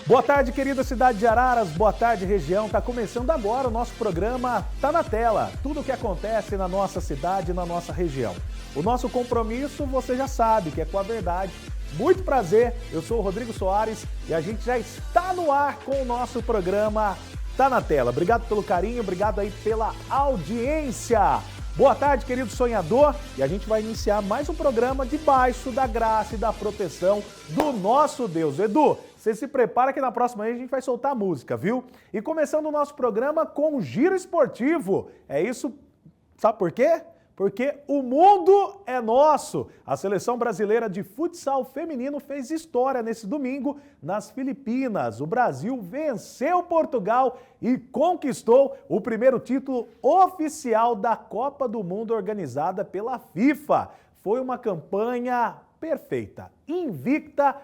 Boa tarde, querida cidade de Araras, boa tarde, região. Tá começando agora o nosso programa Tá na Tela. Tudo o que acontece na nossa cidade e na nossa região. O nosso compromisso, você já sabe, que é com a verdade. Muito prazer, eu sou o Rodrigo Soares e a gente já está no ar com o nosso programa Tá na Tela. Obrigado pelo carinho, obrigado aí pela audiência. Boa tarde, querido sonhador, e a gente vai iniciar mais um programa debaixo da graça e da proteção do nosso Deus. Edu, você se prepara que na próxima vez a gente vai soltar a música, viu? E começando o nosso programa com o Giro Esportivo. É isso, sabe por quê? Porque o mundo é nosso. A seleção brasileira de futsal feminino fez história nesse domingo nas Filipinas. O Brasil venceu Portugal e conquistou o primeiro título oficial da Copa do Mundo organizada pela FIFA. Foi uma campanha perfeita, invicta,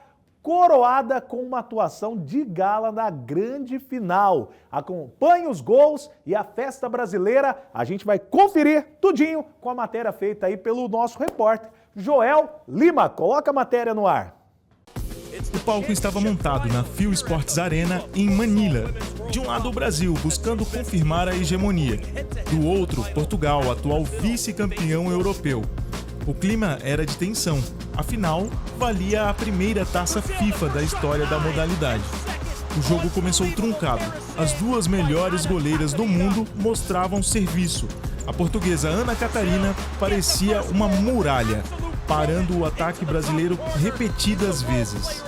coroada com uma atuação de gala na grande final. Acompanhe os gols e a festa brasileira. A gente vai conferir tudinho com a matéria feita aí pelo nosso repórter Joel Lima. Coloca a matéria no ar. O palco estava montado na Phil Sports Arena em Manila. De um lado o Brasil, buscando confirmar a hegemonia. Do outro, Portugal, atual vice-campeão europeu. O clima era de tensão, afinal, valia a primeira taça FIFA da história da modalidade. O jogo começou truncado. As duas melhores goleiras do mundo mostravam serviço. A portuguesa Ana Catarina parecia uma muralha, parando o ataque brasileiro repetidas vezes.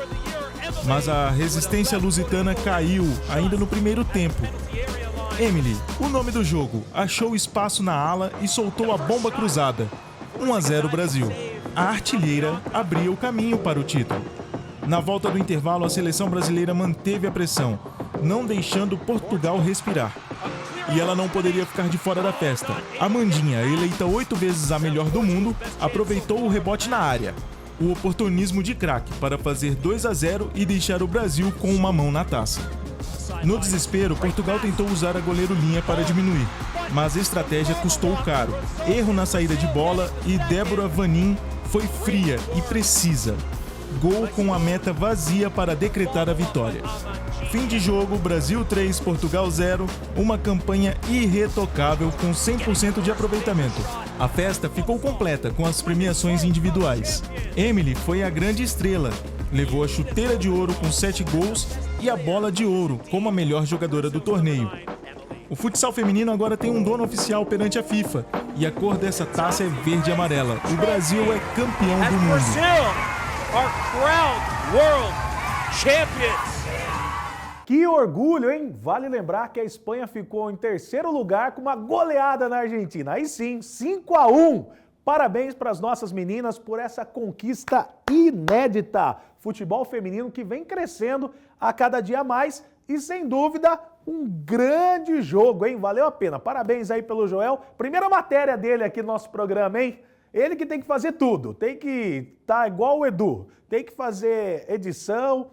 Mas a resistência lusitana caiu ainda no primeiro tempo. Emily, o nome do jogo, achou espaço na ala e soltou a bomba cruzada. 1-0 Brasil. A artilheira abria o caminho para o título. Na volta do intervalo, a seleção brasileira manteve a pressão, não deixando Portugal respirar. E ela não poderia ficar de fora da festa. Amandinha, eleita 8 vezes a melhor do mundo, aproveitou o rebote na área. O oportunismo de craque para fazer 2-0 e deixar o Brasil com uma mão na taça. No desespero, Portugal tentou usar a goleiro-linha para diminuir, mas a estratégia custou caro. Erro na saída de bola e Débora Vanin foi fria e precisa. Gol com a meta vazia para decretar a vitória. Fim de jogo, Brasil 3, Portugal 0, uma campanha irretocável com 100% de aproveitamento. A festa ficou completa com as premiações individuais. Emily foi a grande estrela, levou a chuteira de ouro com 7 gols e a bola de ouro como a melhor jogadora do torneio. O futsal feminino agora tem um dono oficial perante a FIFA e a cor dessa taça é verde e amarela. O Brasil é campeão do mundo. Que orgulho, hein? Vale lembrar que a Espanha ficou em terceiro lugar com uma goleada na Argentina. Aí sim, 5-1. Parabéns para as nossas meninas por essa conquista inédita. Futebol feminino que vem crescendo a cada dia mais e, sem dúvida, um grande jogo, hein? Valeu a pena. Parabéns aí pelo Joel. Primeira matéria dele aqui no nosso programa, hein? Ele que tem que fazer tudo. Tem que estar igual o Edu. Tem que fazer edição,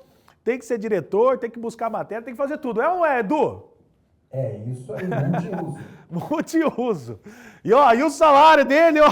tem que ser diretor, tem que buscar matéria, tem que fazer tudo. É ou não é, Edu? É isso aí, multiuso. Multiuso. E o salário dele, ó.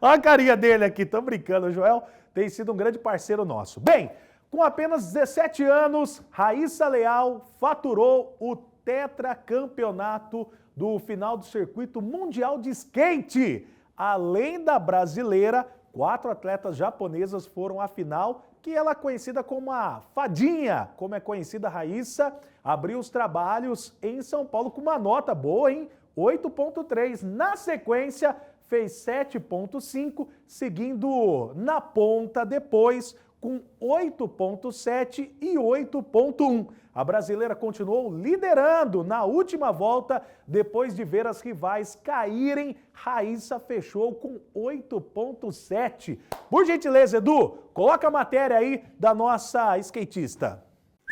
Olha a carinha dele aqui, tô brincando. O Joel tem sido um grande parceiro nosso. Bem, com apenas 17 anos, Raíssa Leal faturou o tetracampeonato do final do circuito mundial de skate. Além da brasileira, 4 atletas japonesas foram à final, que ela é conhecida como a Fadinha, como é conhecida a Raíssa, abriu os trabalhos em São Paulo com uma nota boa, hein? 8.3. Na sequência, fez 7.5, seguindo na ponta depois com 8.7 e 8.1. A brasileira continuou liderando na última volta, depois de ver as rivais caírem, Raíssa fechou com 8.7. Por gentileza, Edu, coloca a matéria aí da nossa skatista.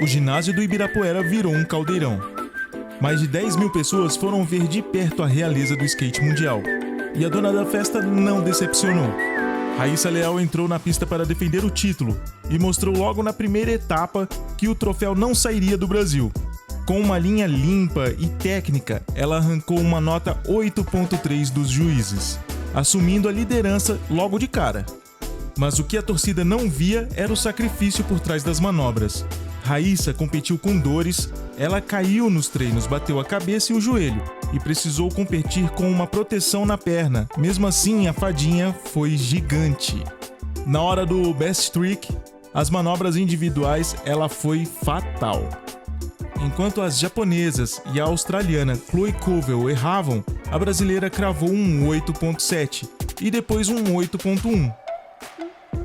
O ginásio do Ibirapuera virou um caldeirão. Mais de 10 mil pessoas foram ver de perto a realeza do skate mundial. E a dona da festa não decepcionou. Raíssa Leal entrou na pista para defender o título e mostrou logo na primeira etapa que o troféu não sairia do Brasil. Com uma linha limpa e técnica, ela arrancou uma nota 8.3 dos juízes, assumindo a liderança logo de cara. Mas o que a torcida não via era o sacrifício por trás das manobras. Raíssa competiu com dores, ela caiu nos treinos, bateu a cabeça e o joelho e precisou competir com uma proteção na perna. Mesmo assim, a fadinha foi gigante. Na hora do best trick, as manobras individuais, ela foi fatal. Enquanto as japonesas e a australiana Chloe Covell erravam, a brasileira cravou um 8.7 e depois um 8.1.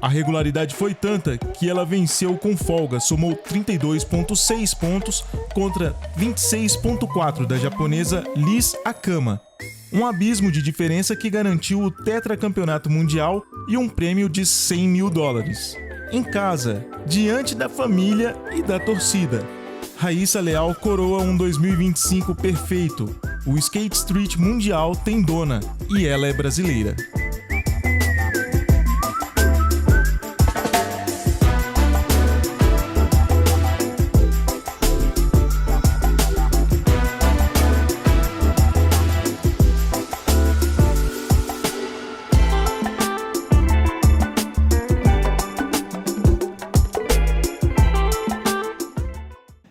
A regularidade foi tanta que ela venceu com folga, somou 32,6 pontos contra 26,4 da japonesa Liz Akama. Um abismo de diferença que garantiu o tetracampeonato mundial e um prêmio de $100 mil. Em casa, diante da família e da torcida, Raíssa Leal coroa um 2025 perfeito. O Skate Street Mundial tem dona e ela é brasileira.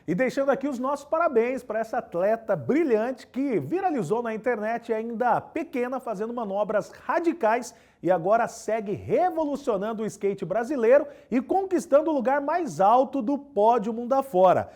E deixando aqui os nossos parabéns para essa atleta brilhante que viralizou na internet ainda pequena, fazendo manobras radicais e agora segue revolucionando o skate brasileiro e conquistando o lugar mais alto do pódio mundo afora.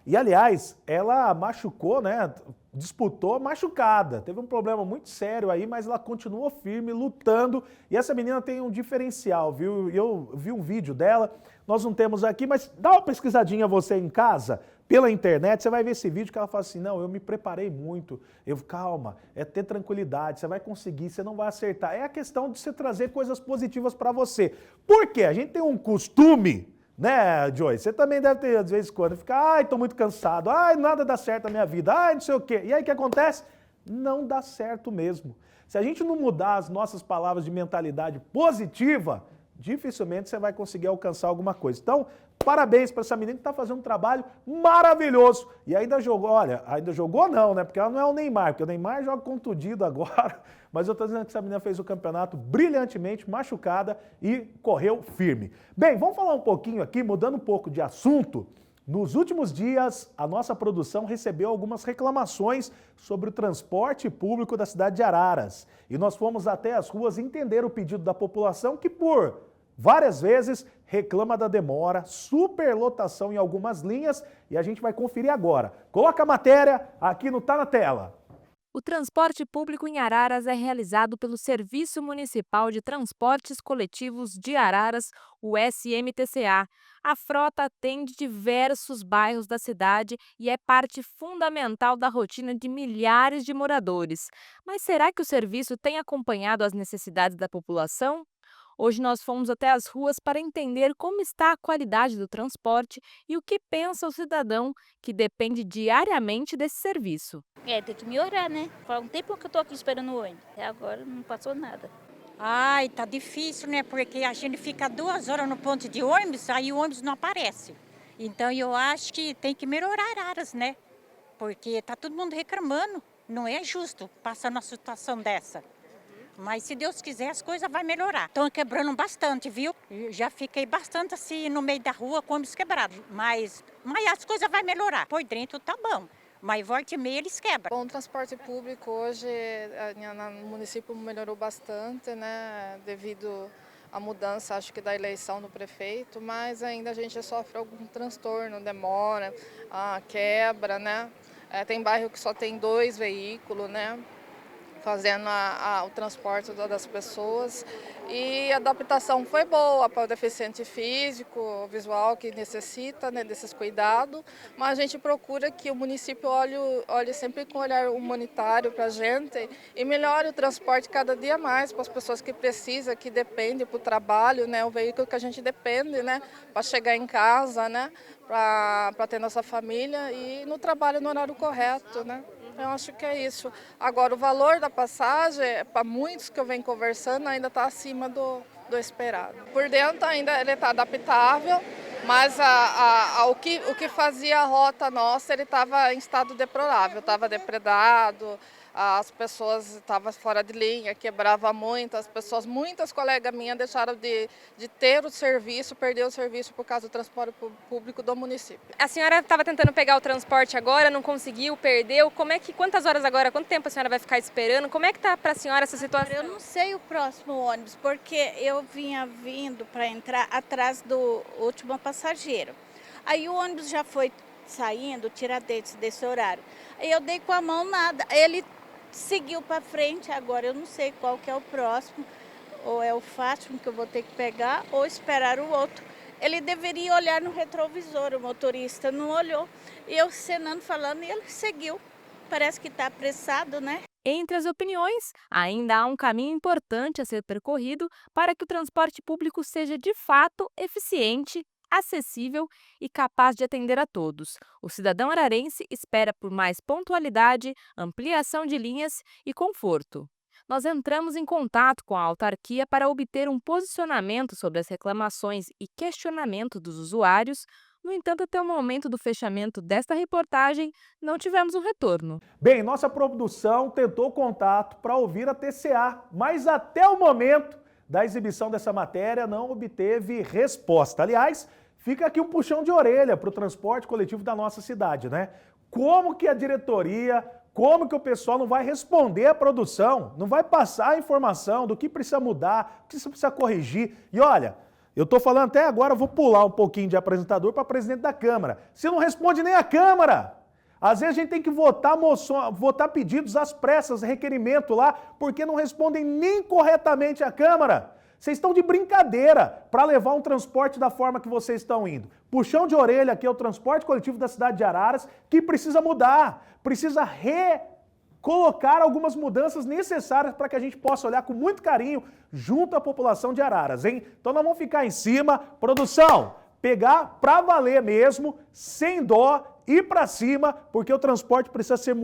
E aliás, ela machucou, né? Disputou machucada, teve um problema muito sério aí, mas ela continuou firme, lutando, e essa menina tem um diferencial, viu? Eu vi um vídeo dela, nós não temos aqui, mas dá uma pesquisadinha você em casa, pela internet, você vai ver esse vídeo que ela fala assim, não, eu me preparei muito, calma, é ter tranquilidade, você vai conseguir, você não vai acertar. É a questão de você trazer coisas positivas para você. Por quê? A gente tem um costume, né, Joyce? Você também deve ter, às vezes, quando fica, tô muito cansado, nada dá certo na minha vida, não sei o quê. E aí o que acontece? Não dá certo mesmo. Se a gente não mudar as nossas palavras de mentalidade positiva, dificilmente você vai conseguir alcançar alguma coisa. Então, parabéns para essa menina que está fazendo um trabalho maravilhoso. E ainda jogou, ainda jogou não, né? Porque ela não é o Neymar, porque o Neymar joga contundido agora. Mas eu estou dizendo que essa menina fez o campeonato brilhantemente, machucada e correu firme. Bem, vamos falar um pouquinho aqui, mudando um pouco de assunto. Nos últimos dias, a nossa produção recebeu algumas reclamações sobre o transporte público da cidade de Araras. E nós fomos até as ruas entender o pedido da população que, por várias vezes, reclama da demora, superlotação em algumas linhas, e a gente vai conferir agora. Coloca a matéria aqui no Tá na Tela. O transporte público em Araras é realizado pelo Serviço Municipal de Transportes Coletivos de Araras, o SMTCA. A frota atende diversos bairros da cidade e é parte fundamental da rotina de milhares de moradores. Mas será que o serviço tem acompanhado as necessidades da população? Hoje nós fomos até as ruas para entender como está a qualidade do transporte e o que pensa o cidadão que depende diariamente desse serviço. Tem que melhorar, né? Faz um tempo que eu tô aqui esperando o ônibus. Até agora não passou nada. Ai, tá difícil, né? Porque a gente fica 2 horas no ponto de ônibus, aí o ônibus não aparece. Então eu acho que tem que melhorar Araras, né? Porque tá todo mundo reclamando. Não é justo passar numa situação dessa. Mas se Deus quiser, as coisas vão melhorar. Estão quebrando bastante, viu? Eu já fiquei bastante assim no meio da rua com ônibus quebrados. Mas as coisas vão melhorar. Por dentro tá bom. Mas volta e meia eles quebram. Bom, o transporte público hoje no município melhorou bastante, né? Devido à mudança, acho que da eleição do prefeito, mas ainda a gente sofre algum transtorno, demora, quebra, né? Tem bairro que só tem 2 veículos, né? Fazendo o transporte das pessoas, e a adaptação foi boa para o deficiente físico, visual, que necessita, né, desses cuidados, mas a gente procura que o município olhe sempre com olhar humanitário para a gente e melhore o transporte cada dia mais para as pessoas que precisam, que dependem para o trabalho, né, o veículo que a gente depende, né, para chegar em casa, né, para ter nossa família e no trabalho no horário correto, né. Eu acho que é isso. Agora, o valor da passagem, para muitos que eu venho conversando, ainda está acima do esperado. Por dentro ainda ele está adaptável, mas o que fazia a rota nossa, ele estava em estado deplorável, estava depredado, as pessoas estavam fora de linha, quebrava muito, muitas colegas minhas deixaram de ter o serviço, perder o serviço por causa do transporte público do município. A senhora estava tentando pegar o transporte agora, não conseguiu, perdeu. Quantas horas agora, quanto tempo a senhora vai ficar esperando? Como é que está para a senhora essa situação? Eu não sei o próximo ônibus, porque eu vinha vindo para entrar atrás do último passageiro. Aí o ônibus já foi saindo, Tiradentes, desse horário. Aí eu dei com a mão, nada. Ele seguiu para frente, agora eu não sei qual que é o próximo, ou é o Fátima que eu vou ter que pegar, ou esperar o outro. Ele deveria olhar no retrovisor, o motorista não olhou. E eu cenando, falando, e ele seguiu. Parece que está apressado, né? Entre as opiniões, ainda há um caminho importante a ser percorrido para que o transporte público seja de fato eficiente, acessível e capaz de atender a todos. O cidadão ararense espera por mais pontualidade, ampliação de linhas e conforto. Nós entramos em contato com a autarquia para obter um posicionamento sobre as reclamações e questionamentos dos usuários. No entanto, até o momento do fechamento desta reportagem, não tivemos um retorno. Bem, nossa produção tentou contato para ouvir a TCA, mas até o momento da exibição dessa matéria não obteve resposta. Aliás, fica aqui um puxão de orelha para o transporte coletivo da nossa cidade, né? Como que a diretoria, como que o pessoal não vai responder à produção, não vai passar a informação do que precisa mudar, o que precisa corrigir. E olha, eu estou falando até agora, vou pular um pouquinho de apresentador para presidente da Câmara. Você não responde nem a Câmara. Às vezes a gente tem que votar pedidos às pressas, requerimento lá, porque não respondem nem corretamente à Câmara. Vocês estão de brincadeira para levar um transporte da forma que vocês estão indo. Puxão de orelha aqui é o transporte coletivo da cidade de Araras, que precisa mudar, precisa colocar algumas mudanças necessárias para que a gente possa olhar com muito carinho junto à população de Araras, hein? Então nós vamos ficar em cima, produção, pegar para valer mesmo, sem dó, ir para cima, porque o transporte precisa ser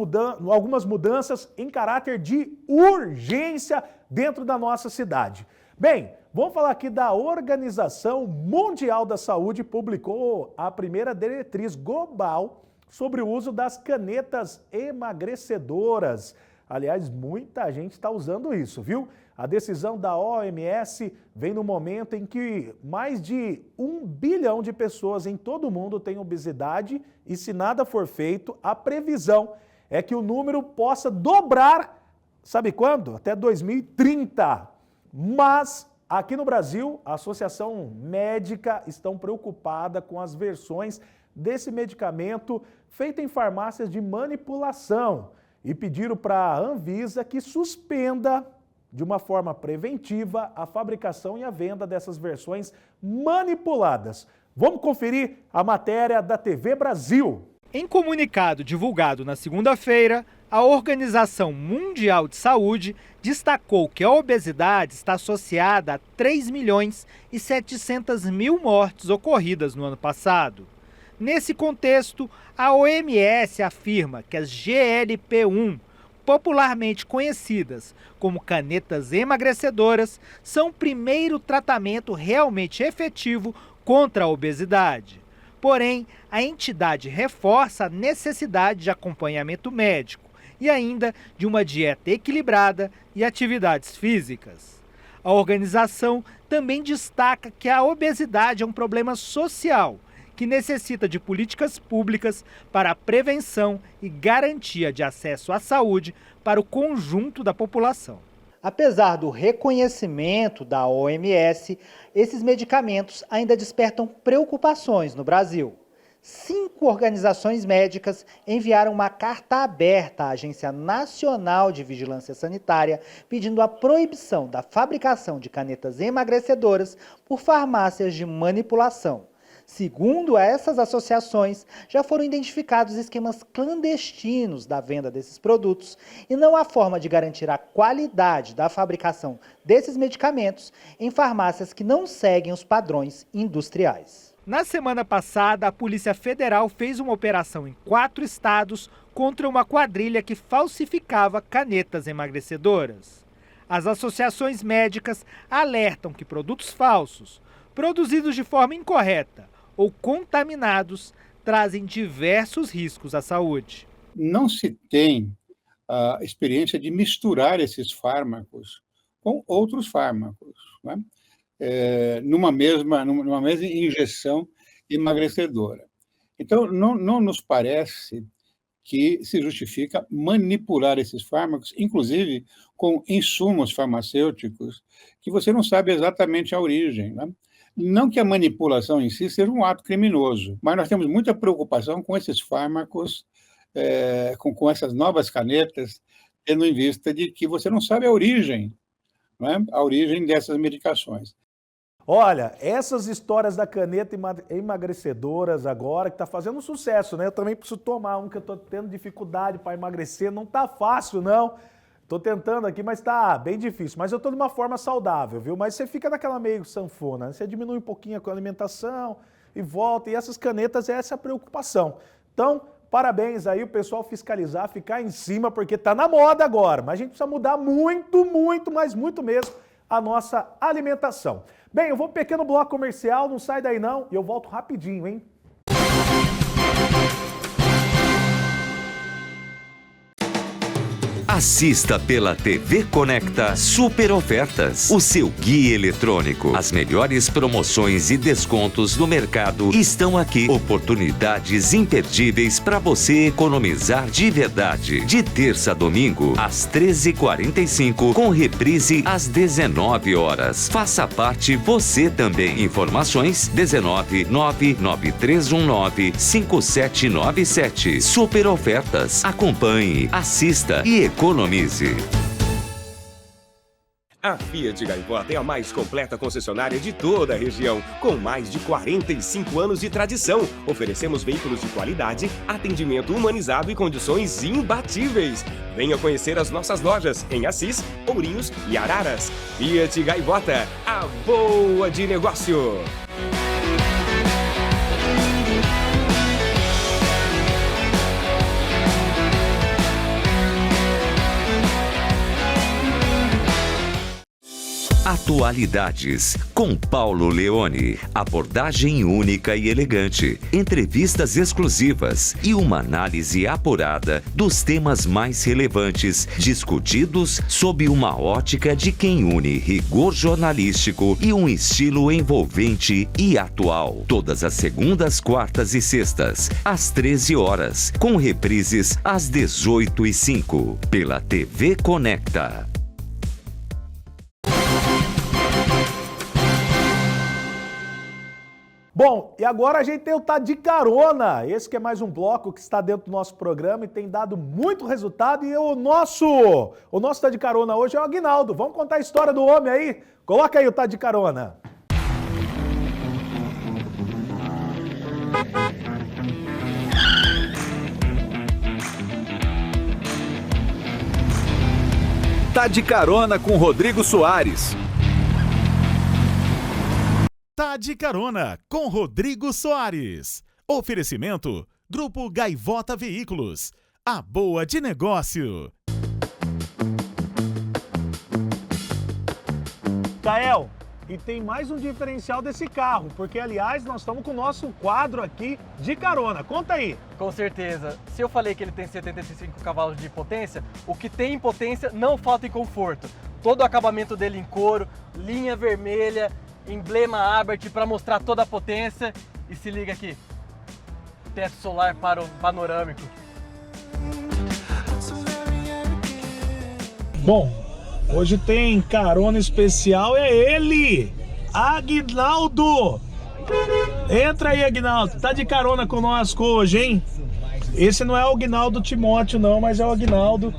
algumas mudanças em caráter de urgência dentro da nossa cidade. Bem, vamos falar aqui da Organização Mundial da Saúde, publicou a primeira diretriz global sobre o uso das canetas emagrecedoras. Aliás, muita gente está usando isso, viu? A decisão da OMS vem no momento em que mais de 1 bilhão de pessoas em todo o mundo têm obesidade e, se nada for feito, a previsão é que o número possa dobrar, sabe quando? Até 2030. Mas aqui no Brasil, a Associação Médica está preocupada com as versões desse medicamento feito em farmácias de manipulação e pediram para a Anvisa que suspenda de uma forma preventiva a fabricação e a venda dessas versões manipuladas. Vamos conferir a matéria da TV Brasil. Em comunicado divulgado na segunda-feira, a Organização Mundial de Saúde destacou que a obesidade está associada a 3.700.000 mortes ocorridas no ano passado. Nesse contexto, a OMS afirma que as GLP-1, popularmente conhecidas como canetas emagrecedoras, são o primeiro tratamento realmente efetivo contra a obesidade. Porém, a entidade reforça a necessidade de acompanhamento médico e ainda de uma dieta equilibrada e atividades físicas. A organização também destaca que a obesidade é um problema social que necessita de políticas públicas para a prevenção e garantia de acesso à saúde para o conjunto da população. Apesar do reconhecimento da OMS, esses medicamentos ainda despertam preocupações no Brasil. 5 organizações médicas enviaram uma carta aberta à Agência Nacional de Vigilância Sanitária pedindo a proibição da fabricação de canetas emagrecedoras por farmácias de manipulação. Segundo essas associações, já foram identificados esquemas clandestinos da venda desses produtos e não há forma de garantir a qualidade da fabricação desses medicamentos em farmácias que não seguem os padrões industriais. Na semana passada, a Polícia Federal fez uma operação em 4 estados contra uma quadrilha que falsificava canetas emagrecedoras. As associações médicas alertam que produtos falsos, produzidos de forma incorreta ou contaminados, trazem diversos riscos à saúde. Não se tem a experiência de misturar esses fármacos com outros fármacos, né? Numa mesma injeção emagrecedora. Então, não nos parece que se justifica manipular esses fármacos, inclusive com insumos farmacêuticos, que você não sabe exatamente a origem, né? Não que a manipulação em si seja um ato criminoso, mas nós temos muita preocupação com esses fármacos, com essas novas canetas, tendo em vista de que você não sabe a origem, né? A origem dessas medicações. Olha, essas histórias da caneta emagrecedoras agora, que tá fazendo sucesso, né? Eu também preciso tomar um, que eu tô tendo dificuldade para emagrecer. Não tá fácil, não. Tô tentando aqui, mas tá bem difícil. Mas eu tô de uma forma saudável, viu? Mas você fica naquela meio sanfona, né? Você diminui um pouquinho a alimentação e volta. E essas canetas, essa é a preocupação. Então, parabéns aí o pessoal fiscalizar, ficar em cima, porque tá na moda agora. Mas a gente precisa mudar muito, mas muito mesmo a nossa alimentação. Bem, eu vou para um pequeno bloco comercial, não sai daí não, e eu volto rapidinho, hein? Assista pela TV Conecta Super Ofertas, o seu guia eletrônico. As melhores promoções e descontos do mercado estão aqui. Oportunidades imperdíveis para você economizar de verdade. De terça a domingo, às 13h45, com reprise às 19 horas. Faça parte você também. Informações 19993195797. Super Ofertas. Acompanhe, assista e economize. A Fiat Gaivota é a mais completa concessionária de toda a região, com mais de 45 anos de tradição. Oferecemos veículos de qualidade, atendimento humanizado e condições imbatíveis. Venha conhecer as nossas lojas em Assis, Ourinhos e Araras. Fiat Gaivota, a boa de negócio. Atualidades, com Paulo Leone. Abordagem única e elegante, entrevistas exclusivas e uma análise apurada dos temas mais relevantes, discutidos sob uma ótica de quem une rigor jornalístico e um estilo envolvente e atual. Todas as segundas, quartas e sextas, às 13 horas, com reprises às 18h05, pela TV Conecta. Bom, e agora a gente tem o Tá de Carona, esse que é mais um bloco que está dentro do nosso programa e tem dado muito resultado. E o nosso Tá de Carona hoje é o Aguinaldo. Vamos contar a história do homem aí? Coloca aí o Tá de Carona. Tá de Carona com Rodrigo Soares. Tá de Carona com Rodrigo Soares. Oferecimento: Grupo Gaivota Veículos. A boa de negócio. Tael, e tem mais um diferencial desse carro, porque, aliás, nós estamos com o nosso quadro aqui de carona. Conta aí. Com certeza. Se eu falei que ele tem 75 cavalos de potência, o que tem em potência não falta em conforto. Todo o acabamento dele em couro, linha vermelha, emblema Abarth para mostrar toda a potência. E se liga aqui, teto solar panorâmico. Bom, hoje tem carona especial, é ele, Aguinaldo. Entra aí, Aguinaldo, tá de carona conosco hoje, hein? Esse não é o Aguinaldo Timóteo não, mas é o Aguinaldo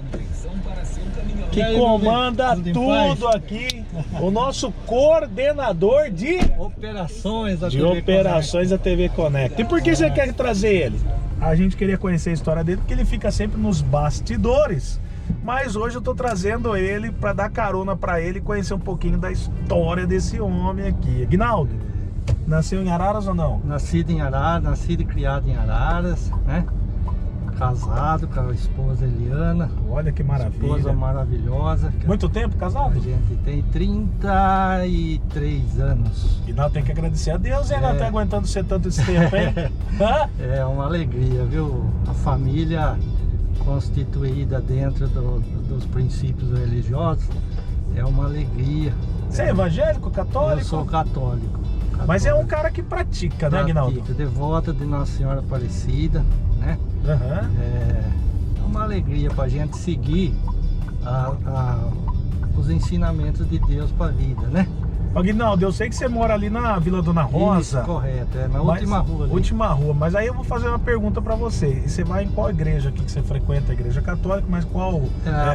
que comanda tudo aqui, o nosso coordenador de operações da TV Conecta. E por que você quer trazer ele? A gente queria conhecer a história dele, porque ele fica sempre nos bastidores, mas hoje eu tô trazendo ele para dar carona para ele e conhecer um pouquinho da história desse homem aqui. Aguinaldo, nasceu em Araras ou não? Nascido em Araras, nascido e criado em Araras, né? Casado com a esposa Eliana. Olha que maravilha. Esposa maravilhosa. Muito tempo casado? A gente tem 33 anos. E nós temos que agradecer a Deus, hein? Não tá aguentando ser tanto esse tempo, hein? É uma alegria, viu? A família constituída dentro dos princípios religiosos, é uma alegria. Você é evangélico, católico? Eu sou católico. Mas é um cara que pratica, né, Aguinaldo? Devoto de Nossa Senhora Aparecida, né? É uma alegria para a gente seguir os ensinamentos de Deus para a vida, né? Aguinaldo, eu sei que você mora ali na Vila Dona Rosa. Isso, correto, na última rua ali. Última rua, mas aí eu vou fazer uma pergunta para você. Você vai em qual igreja aqui que você frequenta? A igreja católica, mas qual?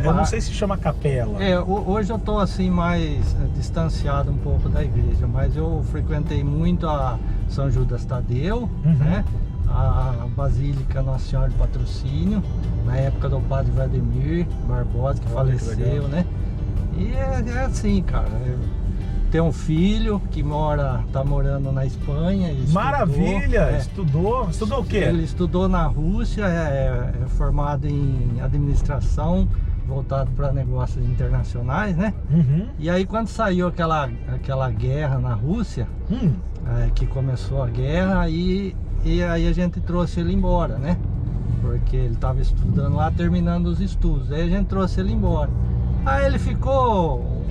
Eu não sei se chama capela. Hoje eu tô assim mais distanciado um pouco da igreja, mas eu frequentei muito a São Judas Tadeu, né? A Basílica Nossa Senhora de Patrocínio, na época do Padre Vladimir Barbosa, que faleceu, né? E é assim, cara. Tem um filho que tá morando na Espanha. Maravilha! Estudou o quê? Ele estudou na Rússia, é formado em administração, voltado para negócios internacionais, né? E aí quando saiu aquela guerra na Rússia, que começou a guerra, e aí a gente trouxe ele embora, né? Porque ele estava estudando lá, terminando os estudos. Aí a gente trouxe ele embora. Aí ele ficou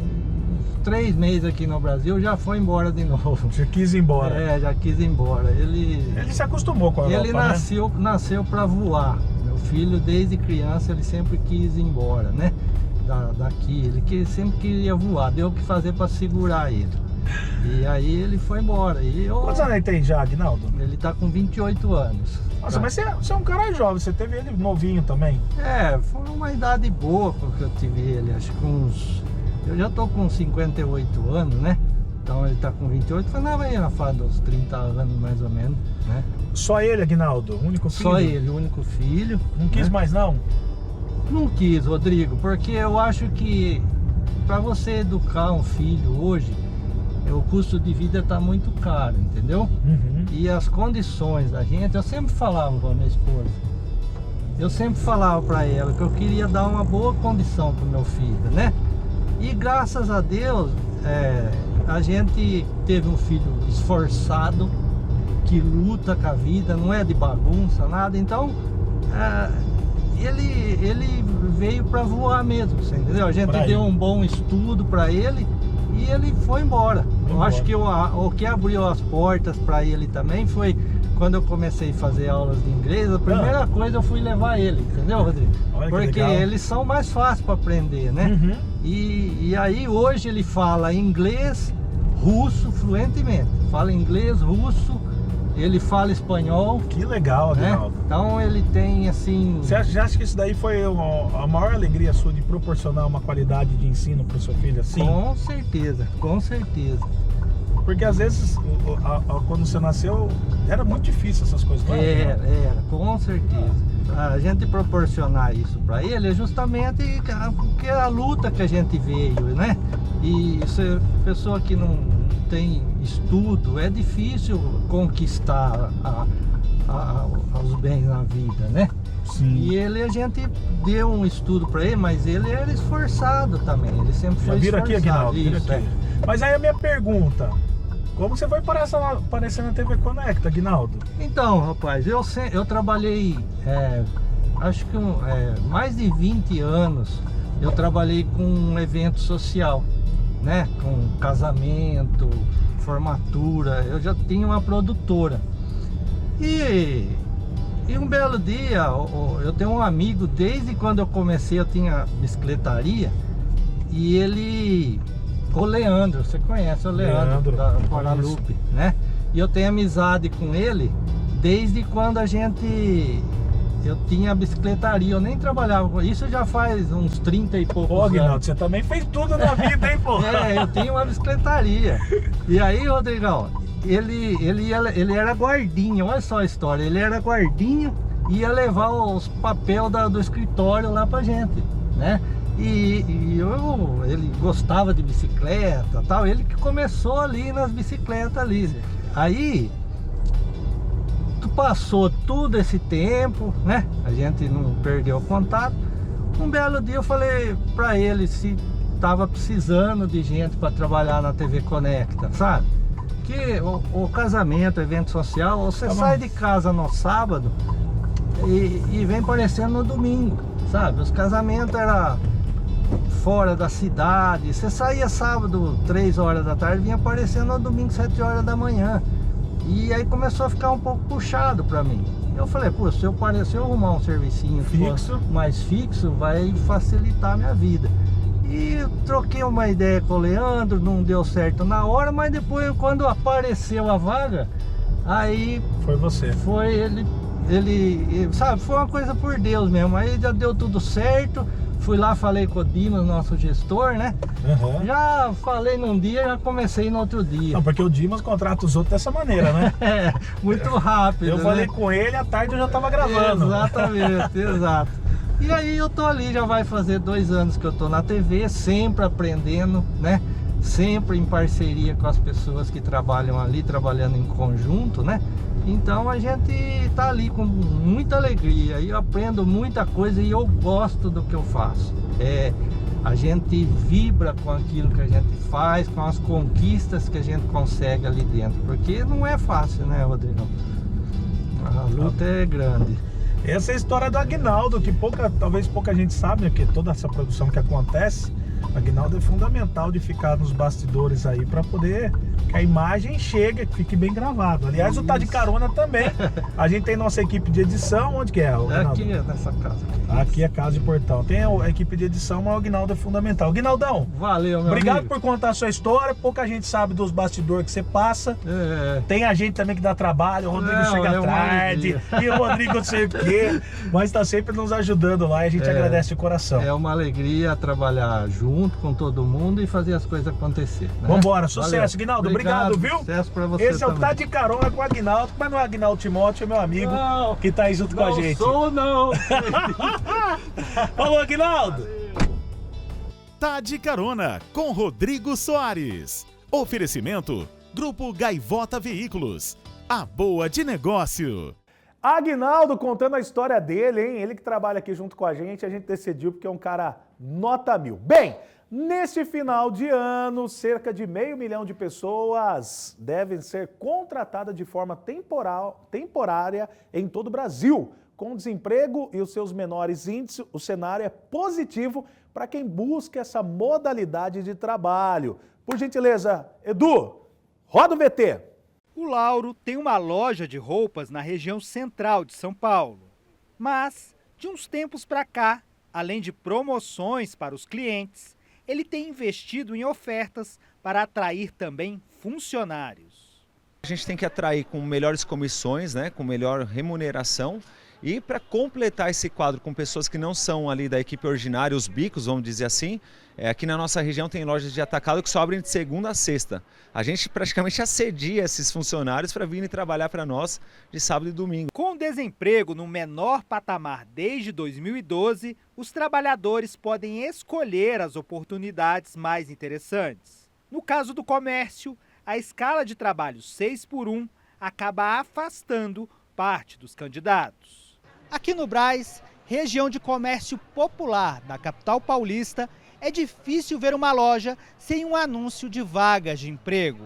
3 meses aqui no Brasil, já foi embora de novo. Já quis ir embora? Já quis ir embora. Ele se acostumou com a Europa, ele nasceu para voar. Meu filho, desde criança, ele sempre quis ir embora, né? Daqui, ele sempre queria voar. Deu o que fazer para segurar ele. E aí ele foi embora. Quantos anos ele tem já, Aguinaldo? Ele tá com 28 anos. Nossa, mas você é um cara jovem, você teve ele novinho também? Foi uma idade boa que eu tive ele, acho que eu já tô com 58 anos, né? Então ele tá com 28, vai na fase dos 30 anos mais ou menos, né? Só ele, Aguinaldo? O único filho? Só ele, o único filho. Não quis mais não? Não quis, Rodrigo, porque eu acho que para você educar um filho hoje, o custo de vida tá muito caro, entendeu? E as condições da gente, eu sempre falava com a minha esposa, eu sempre falava para ela que eu queria dar uma boa condição pro meu filho, né? E graças a Deus, a gente teve um filho esforçado, que luta com a vida, não é de bagunça, nada. Então, ele veio para voar mesmo, você entendeu? A gente deu um bom estudo para ele e ele foi embora. Eu acho que o que abriu as portas para ele também foi quando eu comecei a fazer aulas de inglês. A primeira coisa eu fui levar ele, entendeu, Rodrigo? Porque eles são mais fáceis para aprender, né? E aí hoje ele fala inglês, russo fluentemente. Fala inglês, russo, ele fala espanhol. Que legal, Aguinaldo. Né? Então ele tem assim... Você acha que isso daí foi a maior alegria sua de proporcionar uma qualidade de ensino para o seu filho assim? Com certeza, com certeza. Porque às vezes, quando você nasceu, era muito difícil essas coisas, não é? Era, com certeza. A gente proporcionar isso para ele é justamente porque a luta que a gente veio, né? E se pessoa que não tem estudo, é difícil conquistar os bens na vida, né? Sim. E a gente deu um estudo para ele, mas ele era esforçado também, ele sempre foi vira esforçado. Aqui, Aguinaldo, vira aqui. Mas aí a minha pergunta, como você foi aparecer na TV Conecta, Aguinaldo? Então, rapaz, eu trabalhei, acho que mais de 20 anos, eu trabalhei com um evento social, né? Com casamento, formatura, eu já tinha uma produtora. E um belo dia, eu tenho um amigo, desde quando eu comecei eu tinha bicicletaria, e o Leandro, você conhece o Leandro da Guadalupe, né? E eu tenho amizade com ele desde quando eu tinha bicicletaria, eu nem trabalhava com isso, já faz uns 30 e poucos anos. Aguinaldo, você também fez tudo na vida, hein, pô? Eu tenho uma bicicletaria. E aí, Rodrigão, ele era guardinha, olha só a história, ele era guardinha e ia levar os papéis do escritório lá pra gente, né? E ele gostava de bicicleta, tal, ele que começou ali nas bicicletas ali. Aí passou todo esse tempo, né? A gente não perdeu o contato. Um belo dia eu falei pra ele se tava precisando de gente para trabalhar na TV Conecta, sabe? Que o casamento, evento social, você sai de casa no sábado, e vem aparecendo no domingo, sabe? Os casamentos eram fora da cidade, você saía sábado 3 horas da tarde, vinha aparecendo no domingo 7 horas da manhã. E aí começou a ficar um pouco puxado para mim. Eu falei, pô, se eu arrumar um servicinho fixo, mais fixo, vai facilitar a minha vida. E eu troquei uma ideia com o Leandro, não deu certo na hora, mas depois, quando apareceu a vaga, aí... Foi você. Foi ele, sabe, foi uma coisa por Deus mesmo. Aí já deu tudo certo, fui lá, falei com o Dimas, nosso gestor, né? Uhum. Já falei num dia, já comecei no outro dia. Não, porque o Dimas contrata os outros dessa maneira, né? Muito rápido. Eu falei com ele, à tarde eu já tava gravando. Exatamente, exato. E aí eu tô ali, já vai fazer 2 anos que eu tô na TV, sempre aprendendo, né? Sempre em parceria com as pessoas que trabalham ali, trabalhando em conjunto, né? Então a gente tá ali com muita alegria e eu aprendo muita coisa e eu gosto do que eu faço. A gente vibra com aquilo que a gente faz, com as conquistas que a gente consegue ali dentro, porque não é fácil, né, Rodrigo? A luta é grande. Essa é a história do Aguinaldo, que talvez pouca gente sabe, né, que toda essa produção que acontece, o Aguinaldo é fundamental de ficar nos bastidores aí para poder que a imagem chegue, que fique bem gravado. Aliás, o Tá de Carona também. A gente tem nossa equipe de edição, onde que é? Aqui, nessa casa. Aqui é a casa de Portão. Tem a equipe de edição, mas o Aguinaldo é fundamental. Aguinaldão, valeu, meu obrigado amigo por contar a sua história. Pouca gente sabe dos bastidores que você passa. Tem a gente também que dá trabalho, o Rodrigo chega tarde, e o Rodrigo não sei o quê, mas tá sempre nos ajudando lá e a gente agradece de coração. É uma alegria trabalhar junto com todo mundo e fazer as coisas acontecer, né? Vambora, sucesso, Aguinaldo, obrigado, viu? Sucesso pra você. Esse também. é o Tá de Carona com o Aguinaldo, mas não é o Aguinaldo Timóteo, é meu amigo, que tá aí junto com a gente. Não. Falou, Aguinaldo! Tá de Carona com Rodrigo Soares. Oferecimento Grupo Gaivota Veículos. A boa de negócio. Aguinaldo contando a história dele, hein? Ele que trabalha aqui junto com a gente decidiu porque é um cara nota 1000. Bem, neste final de ano, cerca de 500 mil de pessoas devem ser contratadas de forma temporária em todo o Brasil. Com o desemprego e os seus menores índices, o cenário é positivo para quem busca essa modalidade de trabalho. Por gentileza, Edu, roda o VT. O Lauro tem uma loja de roupas na região central de São Paulo. Mas, de uns tempos para cá, além de promoções para os clientes, ele tem investido em ofertas para atrair também funcionários. A gente tem que atrair com melhores comissões, né, com melhor remuneração. E para completar esse quadro com pessoas que não são ali da equipe ordinária, os bicos, vamos dizer assim, aqui na nossa região tem lojas de atacado que só abrem de segunda a sexta. A gente praticamente assedia esses funcionários para virem trabalhar para nós de sábado e domingo. Com o desemprego no menor patamar desde 2012, os trabalhadores podem escolher as oportunidades mais interessantes. No caso do comércio, a escala de trabalho 6x1 acaba afastando parte dos candidatos. Aqui no Brás, região de comércio popular da capital paulista, é difícil ver uma loja sem um anúncio de vagas de emprego.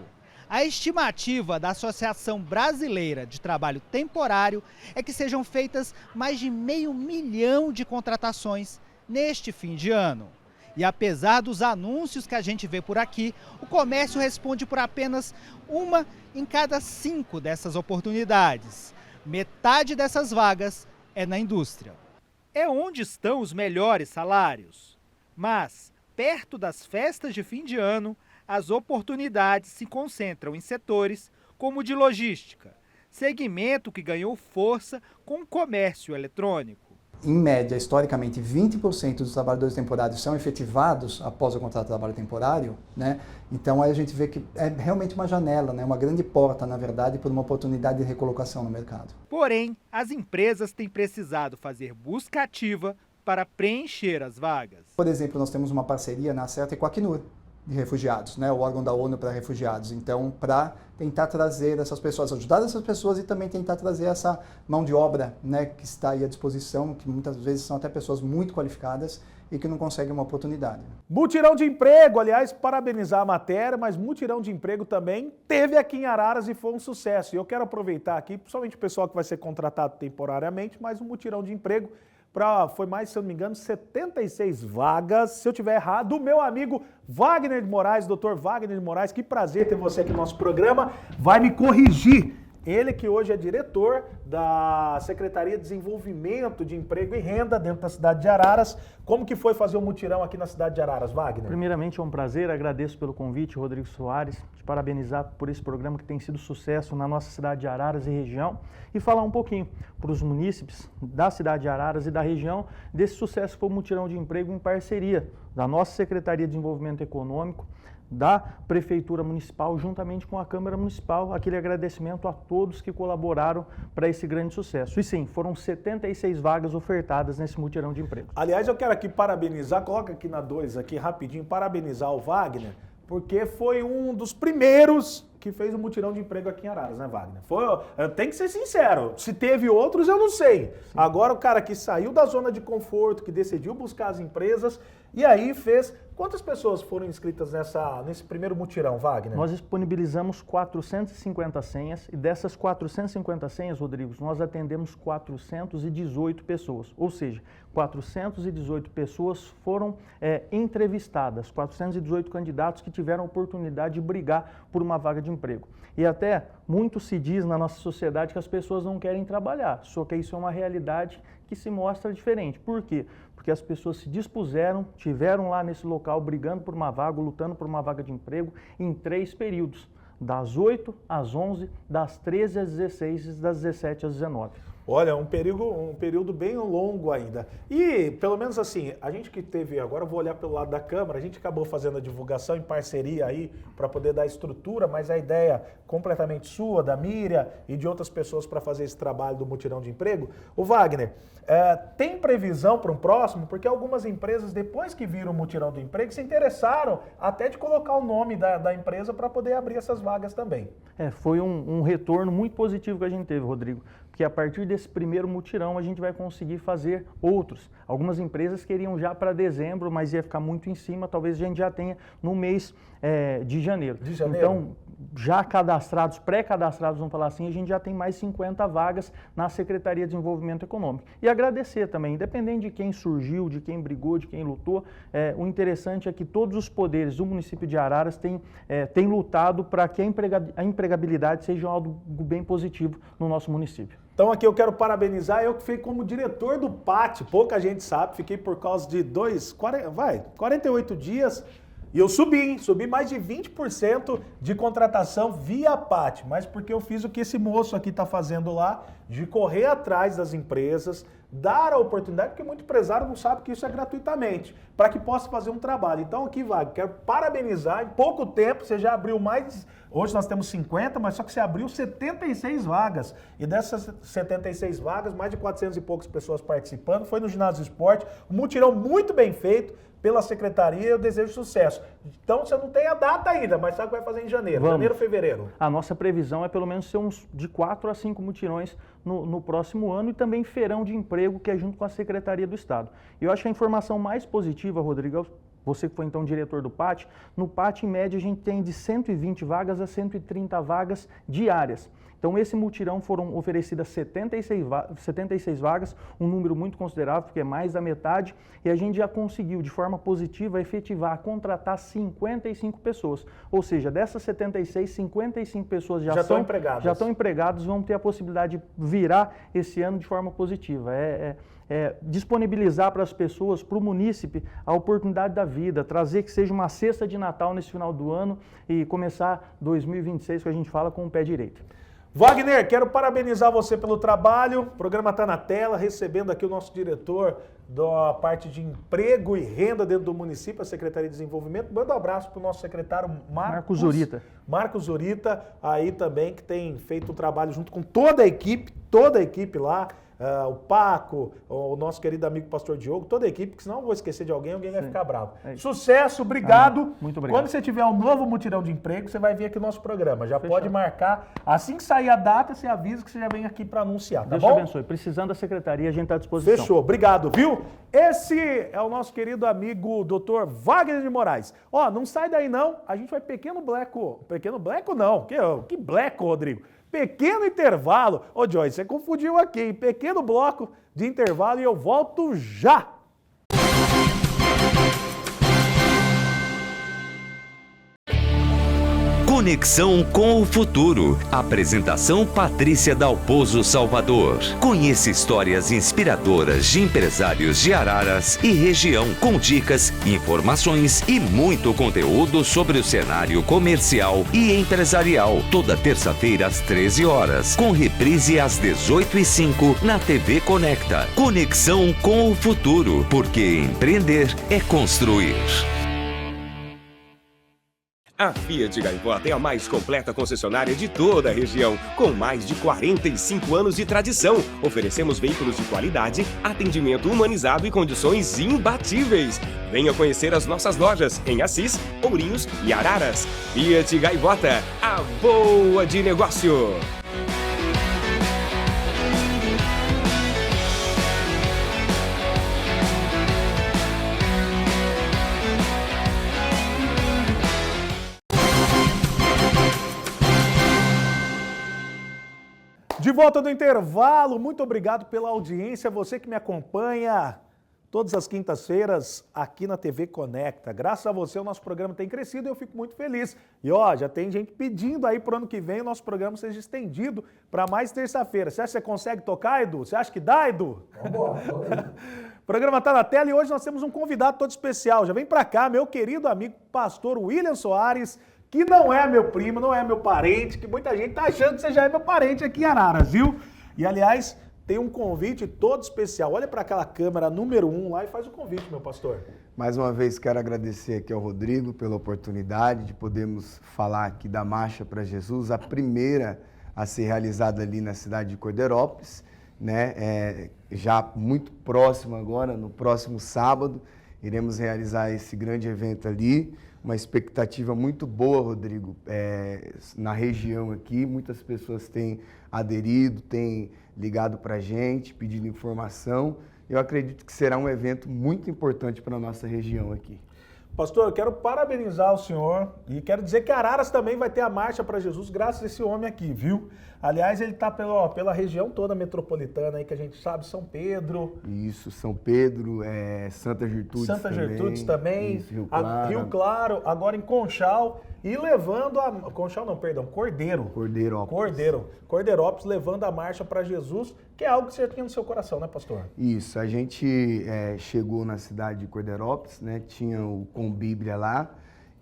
A estimativa da Associação Brasileira de Trabalho Temporário é que sejam feitas mais de 500 mil de contratações neste fim de ano. E apesar dos anúncios que a gente vê por aqui, o comércio responde por apenas 1 em cada 5 dessas oportunidades. Metade dessas vagas é na indústria. É onde estão os melhores salários. Mas, perto das festas de fim de ano, as oportunidades se concentram em setores como o de logística, segmento que ganhou força com o comércio eletrônico. Em média, historicamente, 20% dos trabalhadores temporários são efetivados após o contrato de trabalho temporário, né? Então aí a gente vê que é realmente uma janela, né? Uma grande porta, na verdade, para uma oportunidade de recolocação no mercado. Porém, as empresas têm precisado fazer busca ativa para preencher as vagas. Por exemplo, nós temos uma parceria na Acerta com a Acnur, de refugiados, né, o órgão da ONU para refugiados. Então, para tentar trazer essas pessoas, ajudar essas pessoas e também tentar trazer essa mão de obra, né, que está aí à disposição, que muitas vezes são até pessoas muito qualificadas e que não conseguem uma oportunidade. Mutirão de emprego, aliás, parabenizar a matéria, mas mutirão de emprego também teve aqui em Araras e foi um sucesso. E eu quero aproveitar aqui, principalmente o pessoal que vai ser contratado temporariamente, mas um mutirão de emprego foi mais, se eu não me engano, 76 vagas, se eu tiver errado, do meu amigo Wagner de Moraes, doutor Wagner de Moraes, que prazer ter você aqui no nosso programa, vai me corrigir. Ele que hoje é diretor da Secretaria de Desenvolvimento de Emprego e Renda dentro da cidade de Araras. Como que foi fazer o mutirão aqui na cidade de Araras, Wagner? Primeiramente é um prazer, agradeço pelo convite, Rodrigo Soares, te parabenizar por esse programa que tem sido sucesso na nossa cidade de Araras e região e falar um pouquinho para os munícipes da cidade de Araras e da região desse sucesso que foi o mutirão de emprego em parceria da nossa Secretaria de Desenvolvimento Econômico, da Prefeitura Municipal, juntamente com a Câmara Municipal, aquele agradecimento a todos que colaboraram para esse grande sucesso. E sim, foram 76 vagas ofertadas nesse mutirão de emprego. Aliás, eu quero aqui parabenizar, coloca aqui na 2 aqui rapidinho, parabenizar o Wagner, porque foi um dos primeiros que fez o mutirão de emprego aqui em Araras, né, Wagner? Tem que ser sincero, se teve outros eu não sei. Sim. Agora o cara que saiu da zona de conforto, que decidiu buscar as empresas e aí fez... Quantas pessoas foram inscritas nesse primeiro mutirão, Wagner? Nós disponibilizamos 450 senhas e dessas 450 senhas, Rodrigo, nós atendemos 418 pessoas. Ou seja, 418 pessoas foram entrevistadas, 418 candidatos que tiveram a oportunidade de brigar por uma vaga de emprego. E até muito se diz na nossa sociedade que as pessoas não querem trabalhar, só que isso é uma realidade que se mostra diferente. Por quê? Porque as pessoas se dispuseram, tiveram lá nesse local brigando por uma vaga, lutando por uma vaga de emprego em 3 períodos, das 8 às 11, das 13 às 16 e das 17 às 19. Olha, um período bem longo ainda. E, pelo menos assim, a gente que teve, agora eu vou olhar pelo lado da Câmara, a gente acabou fazendo a divulgação em parceria aí para poder dar estrutura, mas a ideia completamente sua, da Miriam e de outras pessoas para fazer esse trabalho do mutirão de emprego. O Wagner, tem previsão para um próximo? Porque algumas empresas, depois que viram o mutirão do emprego, se interessaram até de colocar o nome da empresa para poder abrir essas vagas também. Foi um retorno muito positivo que a gente teve, Rodrigo. Porque a partir desse primeiro mutirão a gente vai conseguir fazer outros. Algumas empresas queriam já para dezembro, mas ia ficar muito em cima, talvez a gente já tenha no mês de janeiro. Então, já cadastrados, pré-cadastrados, vamos falar assim, a gente já tem mais 50 vagas na Secretaria de Desenvolvimento Econômico. E agradecer também, independente de quem surgiu, de quem brigou, de quem lutou, o interessante é que todos os poderes do município de Araras têm lutado para que a empregabilidade seja algo bem positivo no nosso município. Então aqui eu quero parabenizar, eu que fiquei como diretor do PAT, pouca gente sabe, fiquei por causa de 48 dias e eu subi mais de 20% de contratação via PAT, mas porque eu fiz o que esse moço aqui está fazendo lá, de correr atrás das empresas, dar a oportunidade, porque muito empresário não sabe que isso é gratuitamente, para que possa fazer um trabalho. Então aqui, Wagner, quero parabenizar, em pouco tempo você já abriu hoje nós temos 50, mas só que você abriu 76 vagas, e dessas 76 vagas, mais de 400 e poucas pessoas participando, foi no Ginásio Esporte, um mutirão muito bem feito pela Secretaria, eu desejo sucesso. Então você não tem a data ainda, mas sabe o que vai fazer em janeiro, janeiro, fevereiro. A nossa previsão é pelo menos ser de 4 a 5 mutirões no próximo ano e também feirão de emprego que é junto com a Secretaria do Estado. E eu acho que a informação mais positiva, Rodrigo, você que foi então diretor do PAT, no PAT em média a gente tem de 120 vagas a 130 vagas diárias. Então esse mutirão foram oferecidas 76 vagas, um número muito considerável, porque é mais da metade, e a gente já conseguiu de forma positiva efetivar, contratar 55 pessoas. Ou seja, dessas 76, 55 pessoas já estão empregadas, vão ter a possibilidade de virar esse ano de forma positiva. Disponibilizar para as pessoas, para o munícipe, a oportunidade da vida, trazer que seja uma cesta de Natal nesse final do ano e começar 2026, que a gente fala, com o pé direito. Wagner, quero parabenizar você pelo trabalho, o programa está na tela, recebendo aqui o nosso diretor da parte de emprego e renda dentro do município, a Secretaria de Desenvolvimento. Manda um abraço para o nosso secretário Marcos Zurita, aí também, que tem feito o trabalho junto com toda a equipe lá, o Paco, o nosso querido amigo pastor Diogo, toda a equipe, porque senão eu vou esquecer de alguém vai ficar bravo. Sucesso, obrigado. Muito obrigado. Quando você tiver um novo mutirão de emprego, você vai vir aqui no nosso programa. Já pode marcar. Assim que sair a data, você avisa que você já vem aqui para anunciar, tá bom? Deus te abençoe. Precisando da secretaria, a gente está à disposição. Fechou, obrigado, viu? Esse é o nosso querido amigo Dr. Wagner de Moraes. Ó, não sai daí não, a gente vai pequeno bleco não, que bleco, Rodrigo? Pequeno intervalo. Ô, Joyce, você confundiu aqui, hein? Pequeno bloco de intervalo e eu volto já. Conexão com o Futuro. Apresentação Patrícia Dalpozo Salvador. Conheça histórias inspiradoras de empresários de Araras e região, com dicas, informações e muito conteúdo sobre o cenário comercial e empresarial. Toda terça-feira às 13 horas, com reprise às 18h05 na TV Conecta. Conexão com o Futuro, porque empreender é construir. A Fiat Gaivota é a mais completa concessionária de toda a região, com mais de 45 anos de tradição. Oferecemos veículos de qualidade, atendimento humanizado e condições imbatíveis. Venha conhecer as nossas lojas em Assis, Ourinhos e Araras. Fiat Gaivota, a boa de negócio. De volta do intervalo, muito obrigado pela audiência, você que me acompanha todas as quintas-feiras aqui na TV Conecta. Graças a você o nosso programa tem crescido e eu fico muito feliz. E ó, já tem gente pedindo aí pro ano que vem o nosso programa seja estendido para mais terça-feira. Você acha que você consegue tocar, Edu? Você acha que dá, Edu? Vamos O programa tá na tela e hoje nós temos um convidado todo especial. Já vem para cá, meu querido amigo pastor William Soares, que não é meu primo, não é meu parente, que muita gente tá achando que você já é meu parente aqui em Araras, viu? E, aliás, tem um convite todo especial. Olha para aquela câmera número 1 lá e faz o convite, meu pastor. Mais uma vez, quero agradecer aqui ao Rodrigo pela oportunidade de podermos falar aqui da Marcha para Jesus, a primeira a ser realizada ali na cidade de Cordeirópolis, né? Já muito próximo agora, no próximo sábado, iremos realizar esse grande evento ali. Uma expectativa muito boa, Rodrigo, na região aqui. Muitas pessoas têm aderido, têm ligado para a gente, pedindo informação. Eu acredito que será um evento muito importante para a nossa região aqui. Pastor, eu quero parabenizar o senhor e quero dizer que Araras também vai ter a Marcha para Jesus graças a esse homem aqui, viu? Aliás, ele está pela região toda metropolitana aí que a gente sabe, São Pedro. Isso, São Pedro, Santa Gertrudes também. Santa Gertrudes também, isso, Rio Claro. Rio Claro, agora em Conchal e levando a... Conchal não, perdão, Cordeirópolis, levando a Marcha para Jesus, que é algo que você tinha no seu coração, né, pastor? Isso, a gente chegou na cidade de Cordeirópolis, né, tinha o Com Bíblia lá,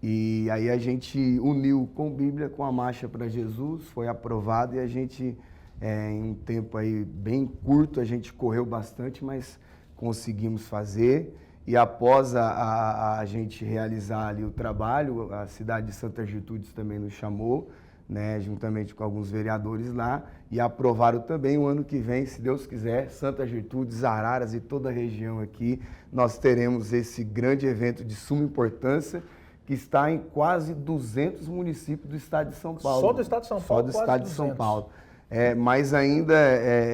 e aí a gente uniu o Com Bíblia com a Marcha para Jesus, foi aprovado e a gente, em um tempo aí bem curto, a gente correu bastante, mas conseguimos fazer. E após a gente realizar ali o trabalho, a cidade de Santa Gertrudes também nos chamou, né, juntamente com alguns vereadores lá, e aprovaram também o ano que vem, se Deus quiser, Santa Gertrudes, Araras e toda a região aqui, nós teremos esse grande evento de suma importância, que está em quase 200 municípios do estado de São Paulo. Só do estado de São Paulo? Só do estado de São Paulo. Mas ainda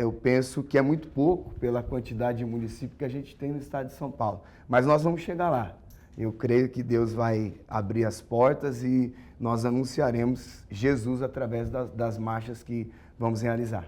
eu penso que é muito pouco pela quantidade de municípios que a gente tem no estado de São Paulo. Mas nós vamos chegar lá. Eu creio que Deus vai abrir as portas e nós anunciaremos Jesus através das marchas que vamos realizar.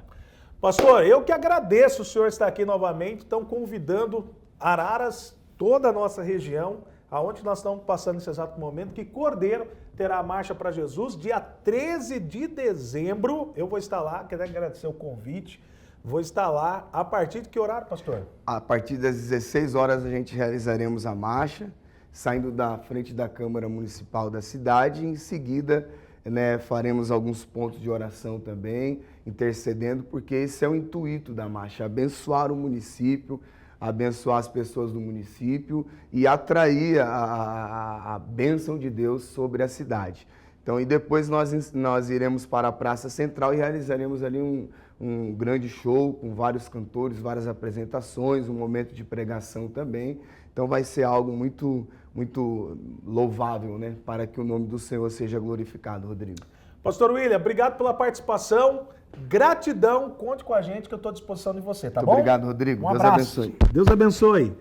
Pastor, eu que agradeço o senhor estar aqui novamente. Estão convidando Araras, toda a nossa região, aonde nós estamos passando nesse exato momento, que Cordeiro terá a Marcha para Jesus, dia 13 de dezembro. Eu vou estar lá, quero agradecer o convite. Vou estar lá. A partir de que horário, pastor? A partir das 16 horas a gente realizaremos a marcha, saindo da frente da Câmara Municipal da cidade. Em seguida, né, faremos alguns pontos de oração também, intercedendo, porque esse é o intuito da marcha, abençoar o município, abençoar as pessoas do município e atrair a bênção de Deus sobre a cidade. Então, e depois nós iremos para a Praça Central e realizaremos ali um grande show com vários cantores, várias apresentações, um momento de pregação também. Então vai ser algo muito, muito louvável, né? Para que o nome do Senhor seja glorificado, Rodrigo. Pastor William, obrigado pela participação. Gratidão, conte com a gente que eu estou à disposição de você, tá Muito bom? obrigado, Rodrigo. Um Deus abraço. abençoe. Deus abençoe.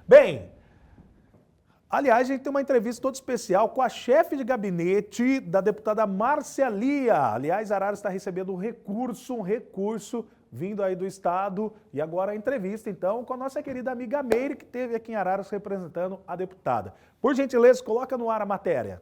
Bem, aliás, a gente tem uma entrevista toda especial com a chefe de gabinete da deputada Márcia Lia. Aliás, Araras está recebendo um recurso vindo aí do Estado. E agora a entrevista, então, com a nossa querida amiga Meire, que esteve aqui em Araras representando a deputada. Por gentileza, coloca no ar a matéria.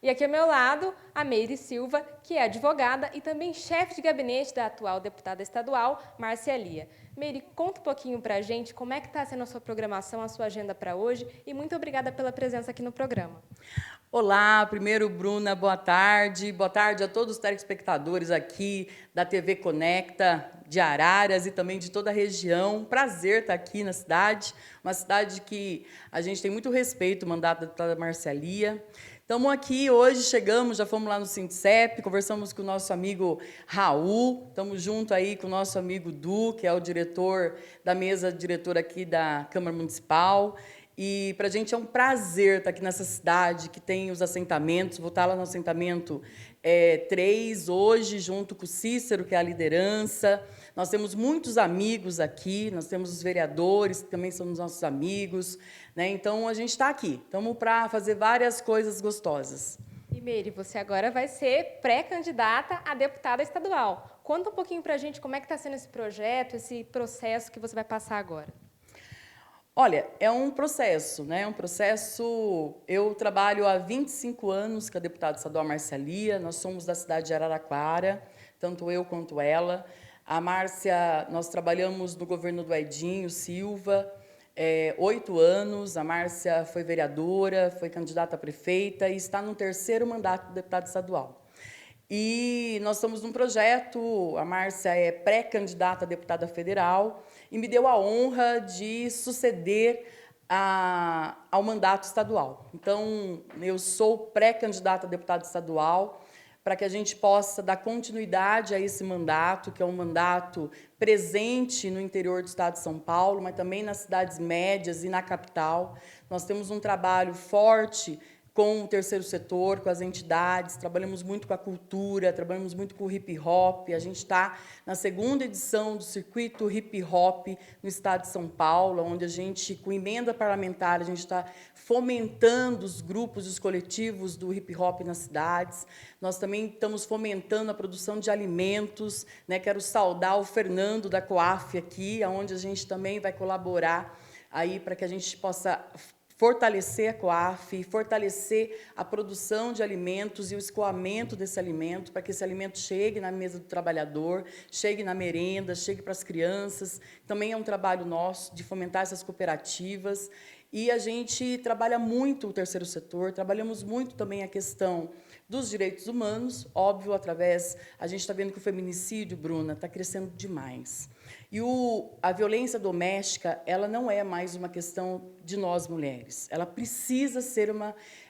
E aqui ao meu lado, a Meire Silva, que é advogada e também chefe de gabinete da atual deputada estadual, Márcia Lia. Meire, conta um pouquinho pra gente como é que está sendo a sua programação, a sua agenda para hoje, e muito obrigada pela presença aqui no programa. Olá, primeiro, Bruna, boa tarde. Boa tarde a todos os telespectadores aqui da TV Conecta, de Araras e também de toda a região. Prazer estar aqui na cidade, uma cidade que a gente tem muito respeito, o mandato da deputada Márcia Lia. Estamos aqui hoje, chegamos, já fomos lá no Sintecep, conversamos com o nosso amigo Raul, estamos junto aí com o nosso amigo Du, que é o diretor da mesa diretora aqui da Câmara Municipal. E para a gente é um prazer estar aqui nessa cidade, que tem os assentamentos, vou estar lá no assentamento 3 hoje, junto com o Cícero, que é a liderança. Nós temos muitos amigos aqui, nós temos os vereadores, que também são os nossos amigos, né? Então, a gente está aqui, estamos para fazer várias coisas gostosas. E, Meire, você agora vai ser pré-candidata a deputada estadual. Conta um pouquinho para a gente como é que está sendo esse projeto, esse processo que você vai passar agora. Olha, é um processo, né? Eu trabalho há 25 anos com a deputada estadual Márcia Lia, nós somos da cidade de Araraquara, tanto eu quanto ela. A Márcia, nós trabalhamos no governo do Edinho Silva, 8 anos, a Márcia foi vereadora, foi candidata a prefeita e está no 3º mandato de deputada estadual. E nós estamos num projeto, a Márcia é pré-candidata a deputada federal e me deu a honra de suceder ao mandato estadual. Então, eu sou pré-candidata a deputada estadual para que a gente possa dar continuidade a esse mandato, que é um mandato presente no interior do estado de São Paulo, mas também nas cidades médias e na capital. Nós temos um trabalho forte com o terceiro setor, com as entidades, trabalhamos muito com a cultura, trabalhamos muito com o hip-hop. A gente está na 2ª edição do circuito hip-hop no estado de São Paulo, onde a gente, com emenda parlamentar, a gente está fomentando os grupos, os coletivos do hip-hop nas cidades. Nós também estamos fomentando a produção de alimentos, né? Quero saudar o Fernando da COAF aqui, onde a gente também vai colaborar aí para que a gente possa fortalecer a COAF, fortalecer a produção de alimentos e o escoamento desse alimento, para que esse alimento chegue na mesa do trabalhador, chegue na merenda, chegue para as crianças. Também é um trabalho nosso de fomentar essas cooperativas. E a gente trabalha muito o terceiro setor, trabalhamos muito também a questão dos direitos humanos, óbvio, através... A gente está vendo que o feminicídio, Bruna, está crescendo demais. E a violência doméstica, ela não é mais uma questão de nós, mulheres. Ela precisa ser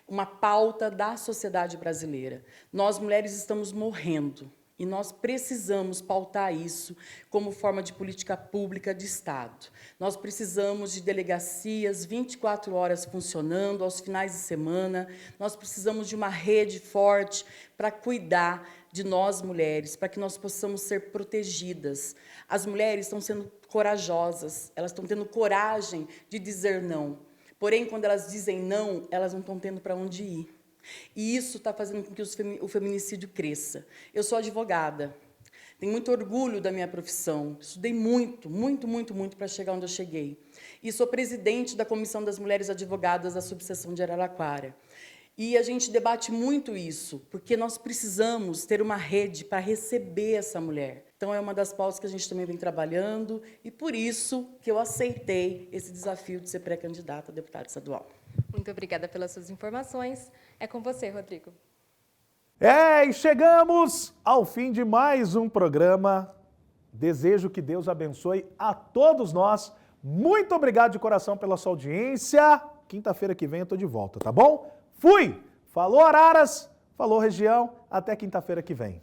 uma pauta da sociedade brasileira. Nós, mulheres, estamos morrendo. E nós precisamos pautar isso como forma de política pública de Estado. Nós precisamos de delegacias 24 horas funcionando, aos finais de semana. Nós precisamos de uma rede forte para cuidar de nós, mulheres, para que nós possamos ser protegidas. As mulheres estão sendo corajosas, elas estão tendo coragem de dizer não. Porém, quando elas dizem não, elas não estão tendo para onde ir. E isso está fazendo com que o feminicídio cresça. Eu sou advogada, tenho muito orgulho da minha profissão, estudei muito para chegar onde eu cheguei. E sou presidente da Comissão das Mulheres Advogadas da subseção de Araraquara. E a gente debate muito isso, porque nós precisamos ter uma rede para receber essa mulher. Então, é uma das pautas que a gente também vem trabalhando, e por isso que eu aceitei esse desafio de ser pré-candidata a deputada estadual. Muito obrigada pelas suas informações. É com você, Rodrigo. E chegamos ao fim de mais um programa. Desejo que Deus abençoe a todos nós. Muito obrigado de coração pela sua audiência. Quinta-feira que vem eu estou de volta, tá bom? Fui! Falou, Araras! Falou, região! Até quinta-feira que vem.